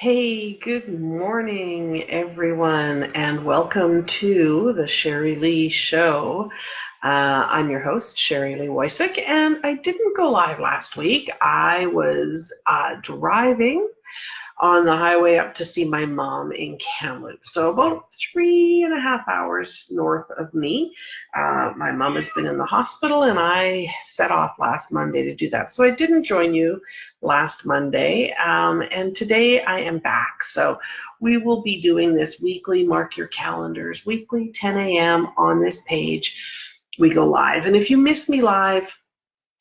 Hey, good morning, everyone, and welcome to the Sherri-Lee Show. I'm your host, Sherri-Lee Wysick, and I didn't go live last week. I was driving on the highway up to see my mom in Kamloops. So about 3.5 hours north of me. My mom has been in the hospital and I set off last Monday to do that. So I didn't join you last Monday. And today I am back. So we will be doing this weekly, mark your calendars, weekly 10 a.m. on this page. We go live. And if you miss me live,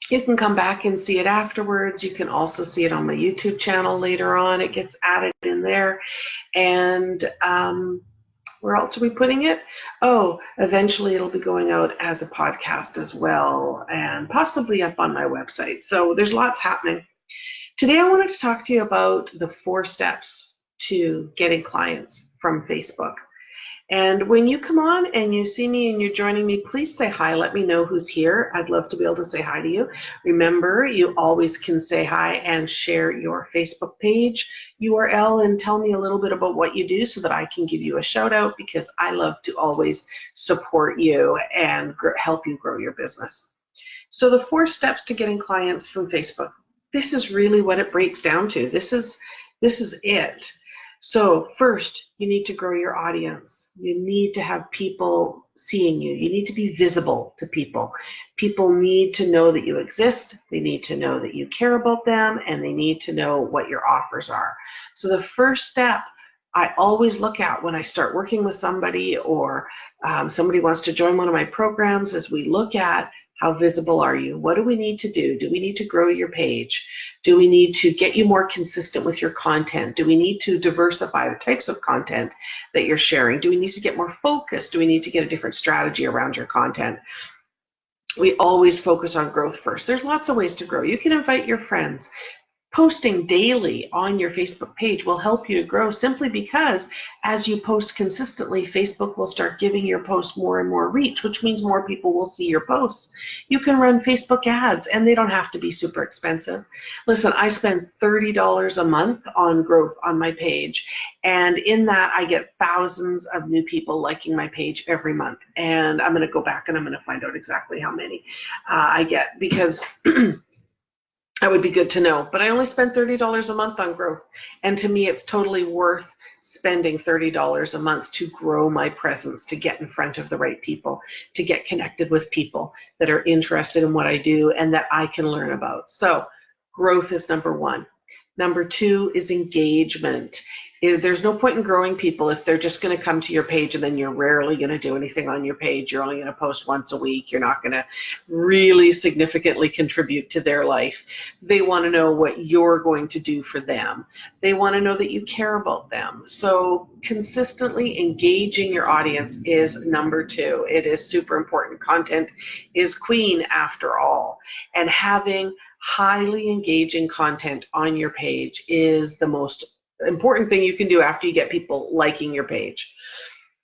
you can come back and see it afterwards. You can also see it on my YouTube channel later on. It gets added in there. And where else are we putting it? Oh, eventually it'll be going out as a podcast as well, and possibly up on my website. So there's lots happening. Today I wanted to talk to you about the 4 steps to getting clients from Facebook. And when you come on and you see me and you're joining me, please say hi. Let me know who's here. I'd love to be able to say hi to you. Remember, you always can say hi and share your Facebook page URL and tell me a little bit about what you do so that I can give you a shout out, because I love to always support you and help you grow your business. So the 4 steps to getting clients from Facebook. This is really what it breaks down to. This is it. So first, you need to grow your audience. You need to have people seeing you. You need to be visible to people. People need to know that you exist. They need to know that you care about them, and they need to know what your offers are. So the first step I always look at when I start working with somebody, or somebody wants to join one of my programs, is we look at how visible are you? What do we need to do? Do we need to grow your page? Do we need to get you more consistent with your content? Do we need to diversify the types of content that you're sharing? Do we need to get more focused? Do we need to get a different strategy around your content? We always focus on growth first. There's lots of ways to grow. You can invite your friends. Posting daily on your Facebook page will help you to grow, simply because as you post consistently, Facebook will start giving your post more and more reach, which means more people will see your posts. You can run Facebook ads, and they don't have to be super expensive. Listen, I spend $30 a month on growth on my page, and in that I get thousands of new people liking my page every month. And I'm going to go back and I'm going to find out exactly how many I get, because that would be good to know. But I only spend $30 a month on growth. And to me, it's totally worth spending $30 a month to grow my presence, to get in front of the right people, to get connected with people that are interested in what I do and that I can learn about. So growth is number 1. Number 2 is engagement. There's no point in growing people if they're just going to come to your page and then you're rarely going to do anything on your page. You're only going to post once a week. You're not going to really significantly contribute to their life. They want to know what you're going to do for them. They want to know that you care about them. So consistently engaging your audience is number 2. It is super important. Content is queen after all. And having highly engaging content on your page is the most important thing you can do after you get people liking your page.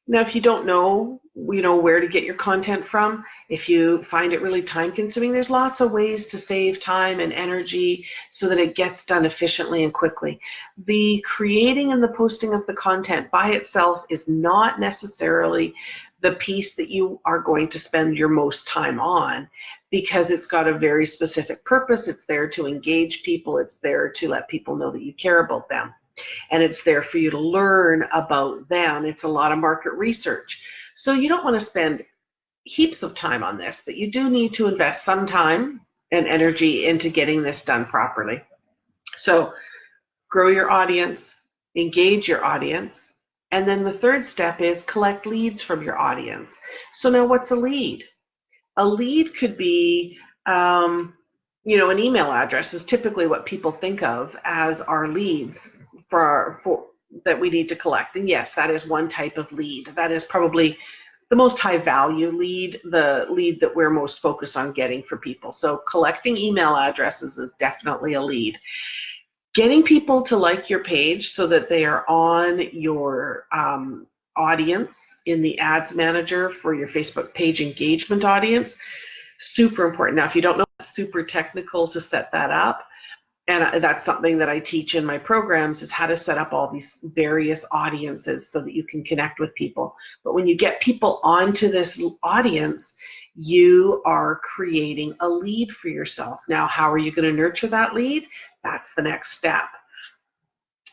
Now, if you don't know, where to get your content from, if you find it really time consuming, there's lots of ways to save time and energy so that it gets done efficiently and quickly. The creating and the posting of the content by itself is not necessarily the piece that you are going to spend your most time on, because it's got a very specific purpose. It's there to engage people. It's there to let people know that you care about them. And it's there for you to learn about them. It's a lot of market research. So you don't want to spend heaps of time on this, but you do need to invest some time and energy into getting this done properly. So grow your audience, engage your audience, and then the 3rd step is collect leads from your audience. So now, what's a lead? A lead could be an email address is typically what people think of as our leads for that we need to collect. And yes, that is one type of lead. That is probably the most high value lead, the lead that we're most focused on getting for people. So collecting email addresses is definitely a lead. Getting people to like your page so that they are on your audience in the ads manager for your Facebook page engagement audience, super important. Now, if you don't know, it's super technical to set that up. And that's something that I teach in my programs, is how to set up all these various audiences so that you can connect with people. But when you get people onto this audience, you are creating a lead for yourself. Now, how are you going to nurture that lead? That's the next step.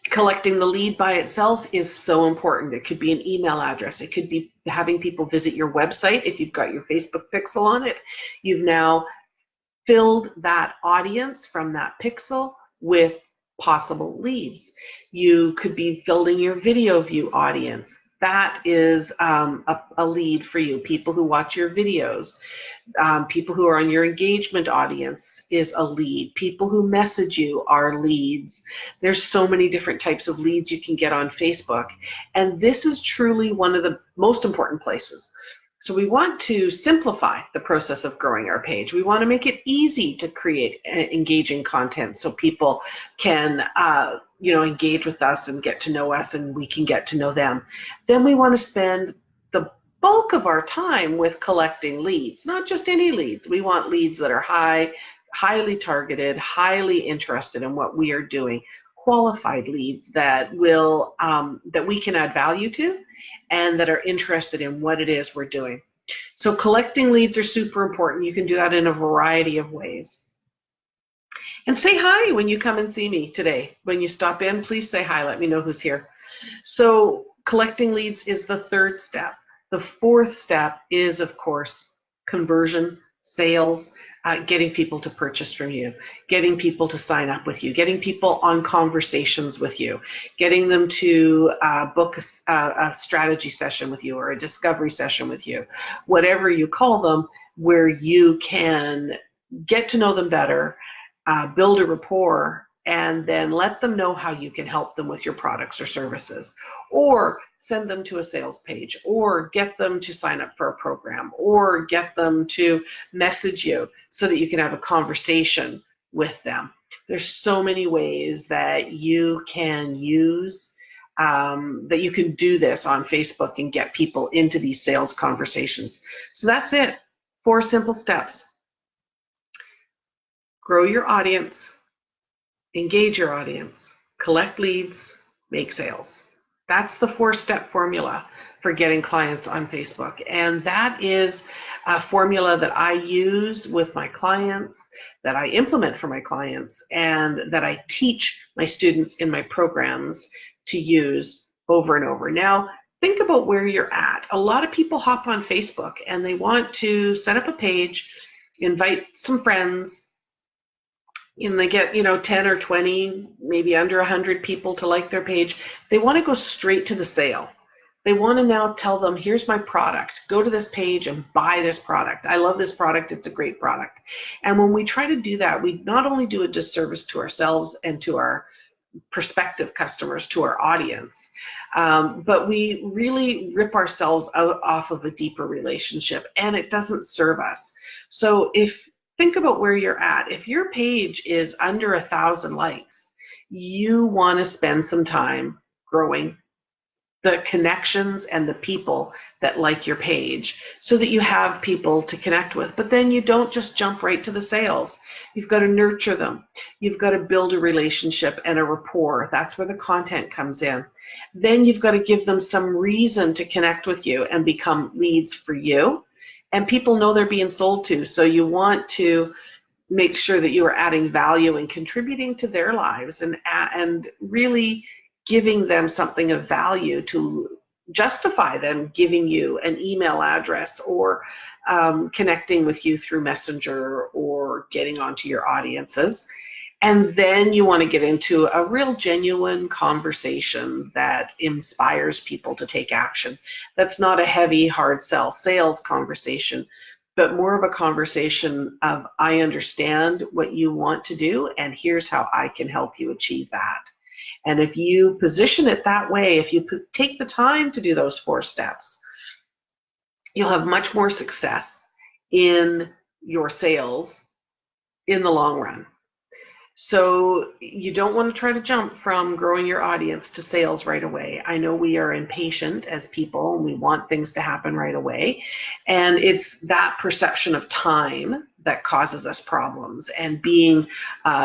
Collecting the lead by itself is so important. It could be an email address. It could be having people visit your website. If you've got your Facebook pixel on it, you've now filled that audience from that pixel with possible leads. You could be building your video view audience. That is a lead for you. People who watch your videos, people who are on your engagement audience is a lead. People who message you are leads. There's so many different types of leads you can get on Facebook. And this is truly one of the most important places. So we want to simplify the process of growing our page. We want to make it easy to create engaging content so people can engage with us and get to know us, and we can get to know them. Then we want to spend the bulk of our time with collecting leads, not just any leads. We want leads that are highly targeted, highly interested in what we are doing, qualified leads that will that we can add value to, and that are interested in what it is we're doing. So collecting leads are super important. You can do that in a variety of ways. And say hi when you come and see me today. When you stop in, please say hi. Let me know who's here. So collecting leads is the third step. The fourth step is, of course, conversion, sales, getting people to purchase from you, getting people to sign up with you, getting people on conversations with you, getting them to book a strategy session with you or a discovery session with you, whatever you call them, where you can get to know them better, build a rapport, and then let them know how you can help them with your products or services, or send them to a sales page, or get them to sign up for a program, or get them to message you so that you can have a conversation with them. There's so many ways that you can use, that you can do this on Facebook and get people into these sales conversations. So that's it. 4 simple steps. Grow your audience, engage your audience, collect leads, make sales. That's the 4-step formula for getting clients on Facebook. And that is a formula that I use with my clients, that I implement for my clients, and that I teach my students in my programs to use over and over. Now, think about where you're at. A lot of people hop on Facebook and they want to set up a page, invite some friends, and they get 10 or 20, maybe under 100 people to like their page. They want to go straight to the sale. They want to now tell them, here's my product, go to this page and buy this product. I love this product, it's a great product. And when we try to do that, we not only do a disservice to ourselves and to our prospective customers, to our audience, but we really rip ourselves off of a deeper relationship, and it doesn't serve us. So think about where you're at. If your page is under 1,000 likes, you want to spend some time growing the connections and the people that like your page so that you have people to connect with. But then you don't just jump right to the sales. You've got to nurture them. You've got to build a relationship and a rapport. That's where the content comes in. Then you've got to give them some reason to connect with you and become leads for you. And people know they're being sold to, so you want to make sure that you are adding value and contributing to their lives, and really giving them something of value to justify them giving you an email address, or connecting with you through Messenger, or getting onto your audiences. And then you want to get into a real genuine conversation that inspires people to take action. That's not a heavy, hard sell sales conversation, but more of a conversation of, I understand what you want to do, and here's how I can help you achieve that. And if you position it that way, if you take the time to do those 4 steps, you'll have much more success in your sales in the long run. So you don't want to try to jump from growing your audience to sales right away. I know we are impatient as people and we want things to happen right away. And it's that perception of time that causes us problems, and being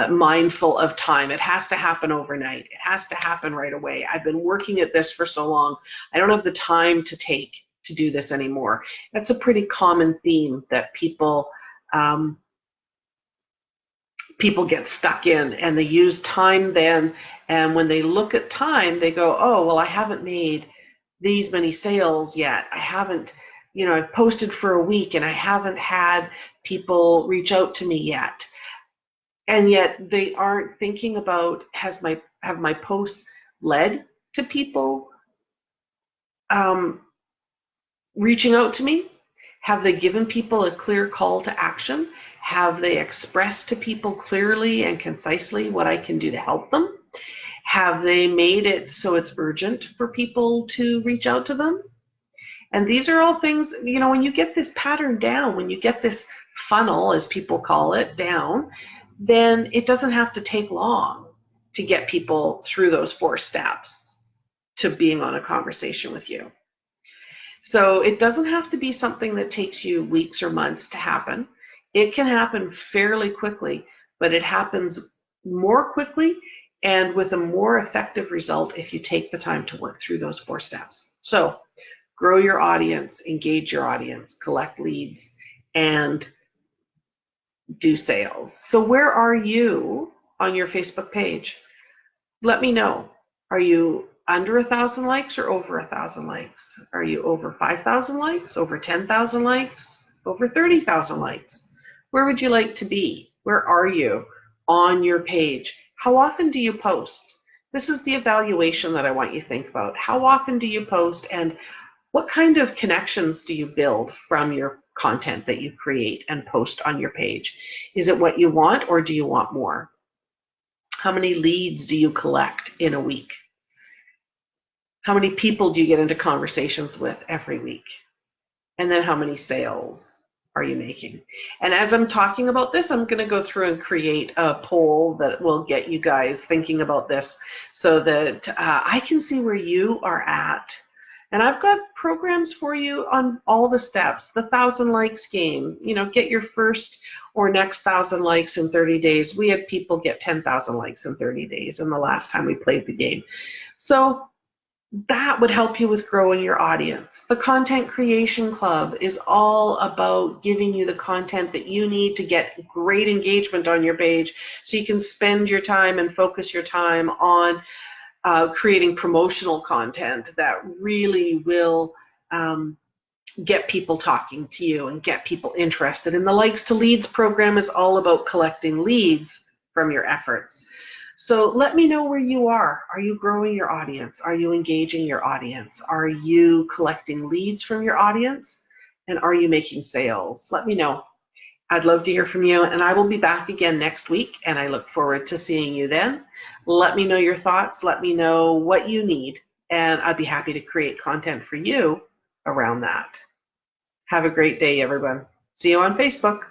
mindful of time. It has to happen overnight. It has to happen right away. I've been working at this for so long. I don't have the time to do this anymore. That's a pretty common theme that people get stuck in, and they use time then, and when they look at time they go, oh well, I haven't made these many sales yet. I haven't, I've posted for a week and I haven't had people reach out to me yet. And yet they aren't thinking about, have my posts led to people reaching out to me? Have they given people a clear call to action? Have they expressed to people clearly and concisely what I can do to help them? Have they made it so it's urgent for people to reach out to them? And these are all things, when you get this pattern down, when you get this funnel, as people call it, down, then it doesn't have to take long to get people through those 4 steps to being on a conversation with you. So it doesn't have to be something that takes you weeks or months to happen. It can happen fairly quickly, but it happens more quickly and with a more effective result if you take the time to work through those 4 steps. So grow your audience, engage your audience, collect leads, and do sales. So where are you on your Facebook page? Let me know. Are you under 1,000 likes or over 1,000 likes? Are you over 5,000 likes, over 10,000 likes, over 30,000 likes? Where would you like to be? Where are you on your page? How often do you post? This is the evaluation that I want you to think about. How often do you post, and what kind of connections do you build from your content that you create and post on your page? Is it what you want, or do you want more? How many leads do you collect in a week? How many people do you get into conversations with every week? And then how many sales are you making? And as I'm talking about this, I'm going to go through and create a poll that will get you guys thinking about this, so that I can see where you are at. And I've got programs for you on all the steps. The 1,000 likes game, get your first or next 1,000 likes in 30 days. We had people get 10,000 likes in 30 days in the last time we played the game. So that would help you with growing your audience. The Content Creation Club is all about giving you the content that you need to get great engagement on your page, so you can spend your time and focus your time on creating promotional content that really will get people talking to you and get people interested. And the Likes to Leads program is all about collecting leads from your efforts. So let me know where you are. Are you growing your audience? Are you engaging your audience? Are you collecting leads from your audience? And are you making sales? Let me know. I'd love to hear from you, and I will be back again next week, and I look forward to seeing you then. Let me know your thoughts. Let me know what you need, and I'd be happy to create content for you around that. Have a great day, everyone. See you on Facebook.